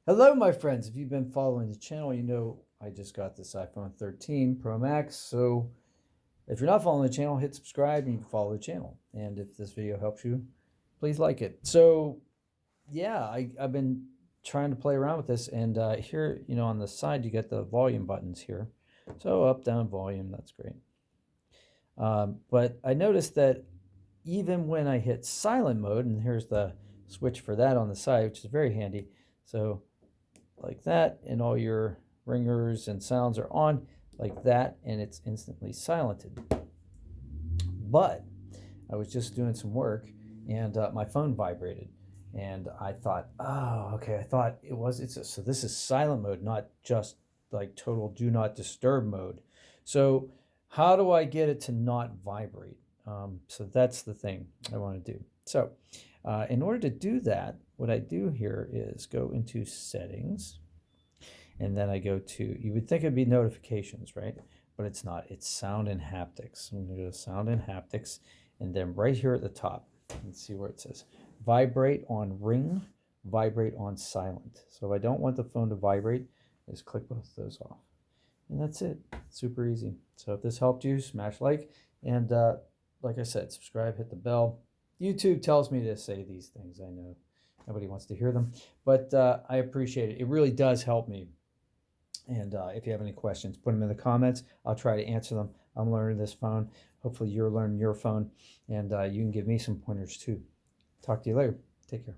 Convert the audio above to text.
Hello, my friends. If you've been following the channel, you know I just got this iPhone 13 Pro Max. So if you're not following the channel, hit subscribe and you can follow the channel. And if this video helps you, please like it. So yeah, I've been trying to play around with this. And here, on the side, you get the volume buttons here. So up, down, volume, that's great. But I noticed that even when I hit silent mode, and here's the switch for that on the side, which is very handy. So like that, and all your ringers and sounds are on like that, and it's instantly silenced. But I was just doing some work, and my phone vibrated, and I thought, oh, okay. I thought so this is silent mode, not just like total do not disturb mode. So how do I get it to not vibrate? So that's the thing I want to do. So in order to do that, what I do here is go into settings, and then I go to, you would think it'd be notifications, right? But it's not. It's sound and haptics. I'm going to go to sound and haptics, and then right here at the top, let's see where it says vibrate on ring, vibrate on silent. So if I don't want the phone to vibrate, just click both of those off. And that's it. Super easy. So if this helped you, smash like, and like I said, subscribe, hit the bell. YouTube tells me to say these things. I know nobody wants to hear them, but I appreciate it. It really does help me. And if you have any questions, put them in the comments. I'll try to answer them. I'm learning this phone. Hopefully you're learning your phone, and you can give me some pointers too. Talk to you later. Take care.